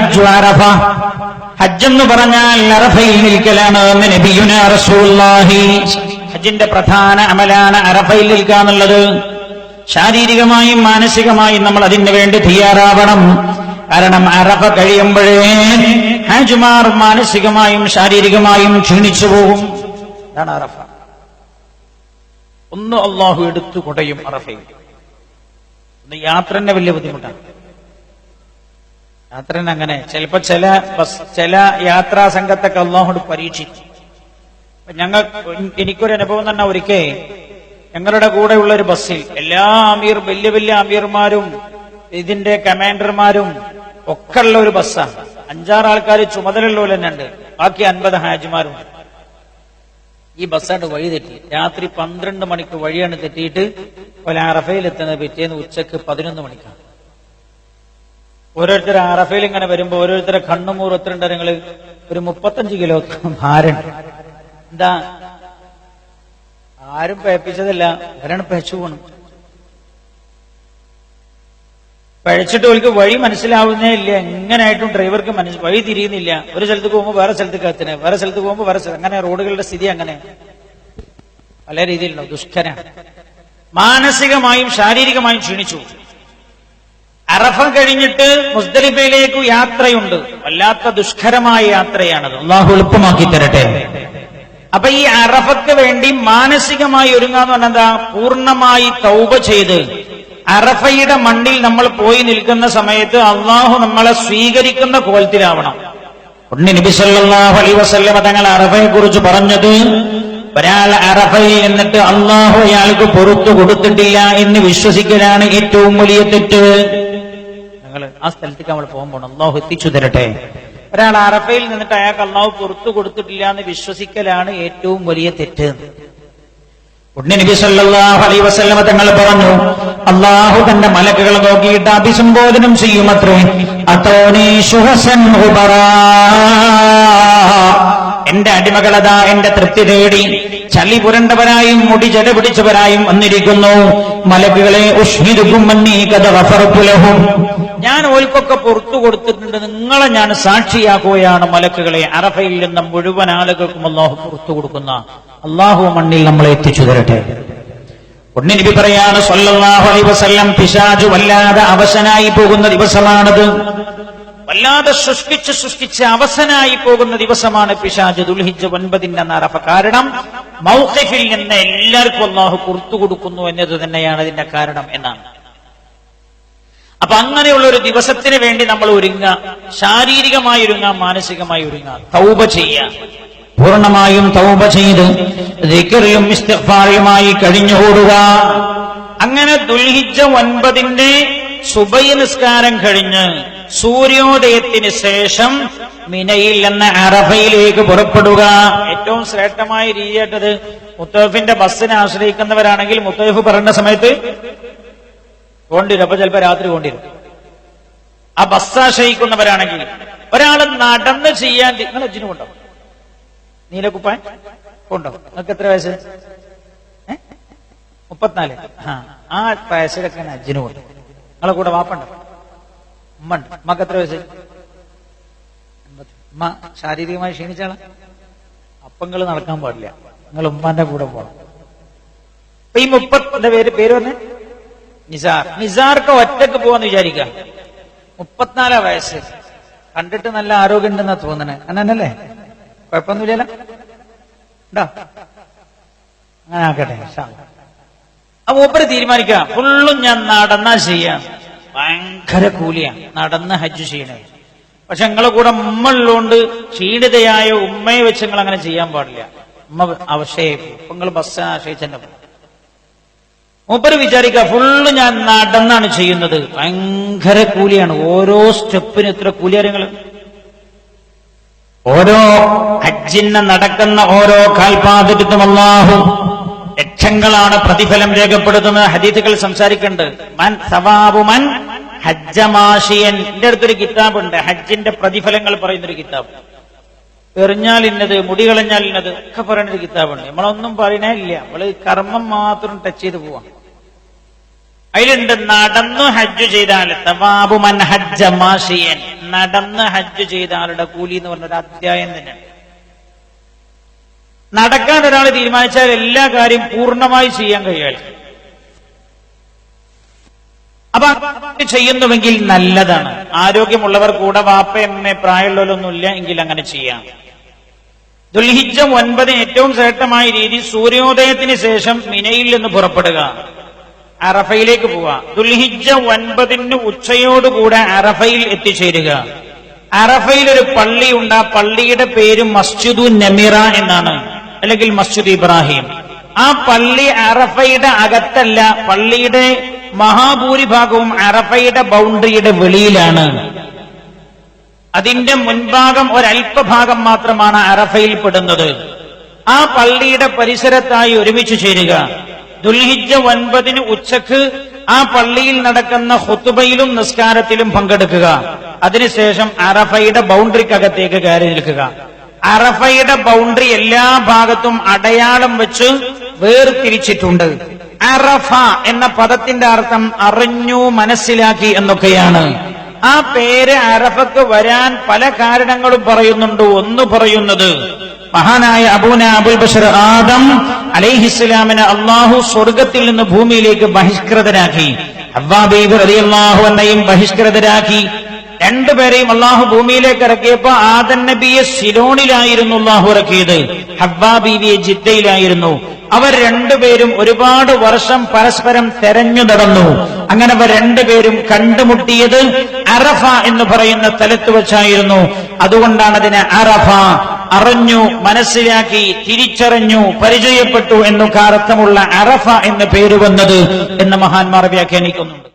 ഹജ്ജു അറഫ, ഹജ്ജെന്ന് പറഞ്ഞാൽ അറഫയിൽ നിൽക്കലാണ് എന്ന് നബിയുനാ റസൂലുള്ളാഹി. ഹജ്ജിന്റെ പ്രധാന അമലാണ് അറഫയിൽ നിൽക്കുക എന്നുള്ളത്. ശാരീരികമായും മാനസികമായും നമ്മൾ അതിനു വേണ്ടി തയ്യാറാവണം. കാരണം അറഫ കഴിയുമ്പോഴേ ഹാജിമാർ മാനസികമായും ശാരീരികമായും ക്ഷീണിച്ചു പോകും. അതാണ് അറഫ. ഒന്ന് അള്ളാഹു എടുത്തു കുടയും അറഫയിൽ. ഒന്ന് യാത്ര തന്നെ വലിയ ബുദ്ധിമുട്ടാണ്. യാത്ര തന്നെ അങ്ങനെ ചിലപ്പോ ചില യാത്രാ സംഘത്തൊക്കെ അള്ളാഹുട് പരീക്ഷിക്കും. എനിക്കൊരു അനുഭവം തന്നെ. ഒരിക്കൽ ഞങ്ങളുടെ കൂടെയുള്ള ഒരു ബസ്സിൽ എല്ലാ വലിയ വലിയ അമീർമാരും ഇതിന്റെ കമാൻഡർമാരും ഒക്കെ ഉള്ള ഒരു ബസ്സാണ്. 5-6 ആൾക്കാർ ചുമതലയുള്ളവർ തന്നെ ഉണ്ട്. ബാക്കി 50 ഹാജിമാരും. ഈ ബസ്സാണ്ട് വഴി തെറ്റി. രാത്രി 12 മണിക്ക് വഴിയാണ് തെറ്റിയിട്ട് അറഫയിൽ എത്തുന്നത് പിറ്റേന്ന് ഉച്ചക്ക് 11 മണിക്കാണ്. ഓരോരുത്തർ അറഫയിൽ ഇങ്ങനെ വരുമ്പോ ഓരോരുത്തരെ കണ്ണുമൂർ എത്രണ്ട് നിങ്ങള് ഒരു 35 കിലോ ഭാരം. എന്താ ആരും പഴപ്പിച്ചതല്ല, അവരാണ് പഴച്ചു പോകണം. പഴച്ചിട്ട് അവർക്ക് വഴി മനസ്സിലാവുന്നേ ഇല്ല. എങ്ങനെയായിട്ടും ഡ്രൈവർക്ക് വഴി തിരിയുന്നില്ല. ഒരു സ്ഥലത്ത് പോകുമ്പോൾ വേറെ സ്ഥലത്തേക്ക് എത്തണേ, വേറെ സ്ഥലത്ത് പോകുമ്പോൾ വേറെ അങ്ങനെ. റോഡുകളുടെ സ്ഥിതി അങ്ങനെ പല രീതിയിലുണ്ടോ, ദുഷ്കരാണ്. മാനസികമായും ശാരീരികമായും ക്ഷീണിച്ചു. അറഫ കഴിഞ്ഞിട്ട് മുസ്ദലിഫയിലേക്ക് യാത്രയുണ്ട്. വല്ലാത്ത ദുഷ്കരമായ യാത്രയാണത്. അല്ലാഹു എളുപ്പമാക്കി തരട്ടെ. അപ്പൊ ഈ അറഫക്ക് വേണ്ടി മാനസികമായി ഒരുങ്ങാന്ന് പറഞ്ഞാൽ എന്താ? പൂർണ്ണമായി തൗബ ചെയ്ത് അറഫയുടെ മണ്ണിൽ നമ്മൾ പോയി നിൽക്കുന്ന സമയത്ത് അള്ളാഹു നമ്മളെ സ്വീകരിക്കുന്ന കോലത്തിലാവണം. നബി സല്ലല്ലാഹു അലൈഹി വസല്ലം തങ്ങൾ അറഫയെ കുറിച്ച് പറഞ്ഞത്, ഒരാൾ അറഫയിൽ എന്നിട്ട് അള്ളാഹു അയാൾക്ക് പുറത്തു കൊടുത്തിട്ടില്ല എന്ന് വിശ്വസിക്കലാണ് ഏറ്റവും വലിയ തെറ്റ്. ഞങ്ങൾ ആ സ്ഥലത്തേക്ക് നമ്മൾ പോകുമ്പോൾ അള്ളാഹു എത്തിച്ചു തരട്ടെ. ഒരാൾ അറഫയിൽ നിന്നിട്ട് അയാൾക്ക് അള്ളാഹു പുറത്തു കൊടുത്തിട്ടില്ല എന്ന് വിശ്വസിക്കലാണ് ഏറ്റവും വലിയ തെറ്റ്. നബി സല്ലല്ലാഹു അലൈഹി വസല്ലം തങ്ങൾ പറഞ്ഞു, അള്ളാഹു തന്റെ മലക്കുകളെ നോക്കിയിട്ട് അഭിസംബോധനം ചെയ്യുമത്രേ, അതോനി ശുഹസൻ ഉബറാ, എന്റെ അടിമകളതാ എന്റെ തൃപ്തി തേടി ചളി പുരണ്ടവരായും മുടി ജട പിടിച്ചവരായും വന്നിരിക്കുന്നു. മലക്കുകളെ ഉഷ്ഹിദുകും അന്നീ ഖദ ഗഫറതു ലഹും, ഞാൻ ഓൽക്കൊക്കെ പുറത്തു കൊടുത്തിട്ടുണ്ട്, നിങ്ങളെ ഞാൻ സാക്ഷിയാക്കുകയാണ്. മലക്കുകളെ അറഫയിൽ നിന്ന് മുഴുവൻ ആളുകൾക്കും അള്ളാഹു പുറത്തു കൊടുക്കുന്ന അള്ളാഹു മണ്ണിൽ നമ്മളെ എത്തിച്ചു തരട്ടെ. നബി പറയാണ് സല്ലല്ലാഹു അലൈഹി വസല്ലം, പിശാച് വല്ലാതെ അവശനായി പോകുന്ന ദിവസമാണത്. വല്ലാതെ സൃഷ്ടിച്ച് അവസനായി പോകുന്ന ദിവസമാണ് പിശാച്. ദുൽഹിജ്ജ 9 അറഫ. കാരണം മൗഖിഫിൽ നിന്ന് എല്ലാവർക്കും അള്ളാഹു പുറത്തു കൊടുക്കുന്നു എന്നത് തന്നെയാണ് അതിന്റെ കാരണം എന്നാണ്. അപ്പൊ അങ്ങനെയുള്ള ഒരു ദിവസത്തിന് വേണ്ടി നമ്മൾ ഒരുങ്ങുക. ശാരീരികമായി ഒരുങ്ങാം, മാനസികമായി ഒരുങ്ങാം. തൗബ ചെയ്യാം. പൂർണ്ണമായും തൗബ ചെയ്ത് ദിക്റിലും ഇസ്തിഗ്ഫാറുമായി കഴിഞ്ഞുകൂടുക. അങ്ങനെ ദുൽഹിജ്ജ 9 സുബഹി നിസ്കാരം കഴിഞ്ഞ് സൂര്യോദയത്തിന് ശേഷം മിനയിൽ നിന്ന് അറഫയിലേക്ക് പുറപ്പെടുക. ഏറ്റവും ശ്രേഷ്ഠമായ രീതിയായിട്ടത് മുത്തവഫിന്റെ ബസ്സിനെ ആശ്രയിക്കുന്നവരാണെങ്കിൽ മുത്തവഫ് പറയുന്ന സമയത്ത് കൊണ്ടിരും. അപ്പൊ ചിലപ്പോ രാത്രി കൊണ്ടിരും. ആ ബസ് ആശ്രയിക്കുന്നവരാണെങ്കിൽ ഒരാൾ നടന്ന് ചെയ്യാൻ, നിങ്ങൾ അജ്ജിന് കൊണ്ടോ? നീലക്കുപ്പാൻ കൊണ്ടോ? നിങ്ങൾക്ക് എത്ര വയസ്സ്? 34. ആ വയസ്സിലൊക്കെയാണ് അജ്ജിന് കൊണ്ട്. നിങ്ങളെ കൂടെ വാപ്പുണ്ടോ? ഉമ്മ ഉണ്ട്. ഉമ്മക്ക് എത്ര വയസ്സ്? 50. ഉമ്മ ശാരീരികമായി ക്ഷീണിച്ചാളാ. അപ്പങ്ങൾ നടക്കാൻ പാടില്ല. നിങ്ങൾ ഉമ്മാന്റെ കൂടെ പോകണം. അപ്പൊ ഈ 30 പേര് വന്ന് നിസാർക്ക് ഒറ്റക്ക് പോവാന്ന് വിചാരിക്കാം. 34 വയസ്സ്. കണ്ടിട്ട് നല്ല ആരോഗ്യം ഉണ്ടെന്നാ തോന്നണേ. അങ്ങനല്ലേ? കുഴപ്പമൊന്നുമില്ലല്ലോ? ഉണ്ടോ? അങ്ങനെ ആക്കട്ടെ. ആ മൂപ്പര് തീരുമാനിക്കാം, ഫുള്ളും ഞാൻ നടന്നാ ചെയ്യാം. ഭയങ്കര കൂലിയാണ് നടന്ന് ഹജ്ജ് ചെയ്യണേ. പക്ഷെ നിങ്ങളെ കൂടെ ഉമ്മ ഉള്ളതുകൊണ്ട് ക്ഷീണിതയായ ഉമ്മയെ വെച്ച് നിങ്ങൾ അങ്ങനെ ചെയ്യാൻ പാടില്ല. ഉമ്മ അവശയായി. ഇപ്പൊ നിങ്ങൾ ബസ് ആശ്രയിച്ചെന്നെ പോകും. മൂപ്പര് വിചാരിക്കുക, ഫുള്ള് ഞാൻ നടന്നാണ് ചെയ്യുന്നത്. ഭയങ്കര കൂലിയാണ്. ഓരോ സ്റ്റെപ്പിന് എത്ര കൂലിയാരങ്ങൾ. ഓരോ ഹജ്ജിന് നടക്കുന്ന ഓരോ കാൽപാദത്തിനും അല്ലാഹു ലക്ഷങ്ങളാണ് പ്രതിഫലം രേഖപ്പെടുത്തുന്നത്. ഹദീസുകൾ സംസാരിക്കുന്നുണ്ട്. മൻ സവാബു മൻ ഹജ്ജമാഷിയൻ. എന്റെ അടുത്തൊരു കിതാബുണ്ട്, ഹജ്ജിന്റെ പ്രതിഫലങ്ങൾ പറയുന്നൊരു കിതാബ്. എറിഞ്ഞാൽ ഇന്നത്, മുടി കളഞ്ഞാൽ ഇന്നത് ഒക്കെ പറയുന്നൊരു കിതാബുണ്ട്. നമ്മളൊന്നും പറയണേ ഇല്ല, നമ്മള് കർമ്മം മാത്രം ടച്ച് ചെയ്ത് പോവാം. അതിലുണ്ട് നടന്നു ഹജ്ജ് ചെയ്താൽ സവാബു മൻ ഹജ്ജമാഷിയൻ, നടന്ന് ഹജ്ജ് ചെയ്ത ആളുടെ കൂലി എന്ന് പറഞ്ഞൊരു അധ്യായം തന്നെയാണ്. നടക്കാൻ ഒരാൾ തീരുമാനിച്ചാൽ എല്ലാ കാര്യം പൂർണ്ണമായി ചെയ്യാൻ കഴിയും. അപ്പൊ ചെയ്യുന്നുവെങ്കിൽ നല്ലതാണ്. ആരോഗ്യമുള്ളവർ കൂടെ വാപ്പയമ്മ പ്രായമുള്ളവരൊന്നുമില്ല എങ്കിൽ അങ്ങനെ ചെയ്യാം. ദുൽഹിജ്ജ 9 ഏറ്റവും ശ്രേഷ്ഠമായ രീതി സൂര്യോദയത്തിന് ശേഷം മിനയിൽ നിന്ന് പുറപ്പെടുക, അറഫയിലേക്ക് പോവുക. ദുൽഹിജ്ജ 9 ഉച്ചയോടുകൂടെ അറഫയിൽ എത്തിച്ചേരുക. അറഫയിൽ ഒരു പള്ളിയുണ്ട്. ആ പള്ളിയുടെ പേര് മസ്ജിദു നമിറ എന്നാണ്, അല്ലെങ്കിൽ മസ്ജിദ് ഇബ്രാഹിം. ആ പള്ളി അറഫയുടെ അകത്തല്ല, പള്ളിയുടെ മഹാഭൂരിഭാഗവും അറഫയുടെ ബൗണ്ടറിയുടെ വെളിയിലാണ്. അതിന്റെ മുൻഭാഗം ഒരല്പഭാഗം മാത്രമാണ് അറഫയിൽ പെടുന്നത്. ആ പള്ളിയുടെ പരിസരത്തായി ഒരുമിച്ച് ചേരുക. ദുൽഹിജ്ജ 9 ഉച്ചക്ക് ആ പള്ളിയിൽ നടക്കുന്ന ഖുതുബയിലും നിസ്കാരത്തിലും പങ്കെടുക്കുക. അതിനുശേഷം അറഫയുടെ ബൗണ്ടറിക്കകത്തേക്ക് കയറി നിൽക്കുക. അറഫയുടെ ബൗണ്ടറി എല്ലാ ഭാഗത്തും അടയാളം വെച്ച് വേർതിരിച്ചിട്ടുണ്ട്. അറഫ എന്ന പദത്തിന്റെ അർത്ഥം അറിഞ്ഞു, മനസ്സിലാക്കി എന്നൊക്കെയാണ്. ആ പേര് അറഫക്ക് വരാൻ പല കാരണങ്ങളും പറയുന്നുണ്ട്. ഒന്ന് പറയുന്നത്, മഹാനായ അബൂന അബുൽ ബഷർ ആദം അലൈഹിസ്സലാമിനെ അള്ളാഹു സ്വർഗത്തിൽ നിന്ന് ഭൂമിയിലേക്ക് ബഹിഷ്കൃതരാക്കി. ഹവ്വാ ബീവി റളിയല്ലാഹു അൻഹയും ബഹിഷ്കൃതരാക്കി. രണ്ടുപേരെയും അള്ളാഹു ഭൂമിയിലേക്ക് ഇറക്കിയപ്പോ ആദം നബിയെ സിലോണിലായിരുന്നു അള്ളാഹു ഇറക്കിയത്, ഹവ്വാ ബീവിയെ ജിദ്ദയിലായിരുന്നു. അവർ രണ്ടുപേരും ഒരുപാട് വർഷം പരസ്പരം തെരഞ്ഞു നടന്നു. അങ്ങനെ അവർ രണ്ടുപേരും കണ്ടുമുട്ടിയത് അറഫ എന്ന് പറയുന്ന സ്ഥലത്ത് വെച്ചായിരുന്നു. അതുകൊണ്ടാണ് അതിനെ അറഫ, അറിഞ്ഞു, മനസ്സിലാക്കി, തിരിച്ചറിഞ്ഞു, പരിചയപ്പെട്ടു എന്നൊക്കെ അർത്ഥമുള്ള അറഫ എന്ന പേര് വന്നത് എന്ന് മഹാന്മാർ വ്യാഖ്യാനിക്കുന്നുണ്ട്.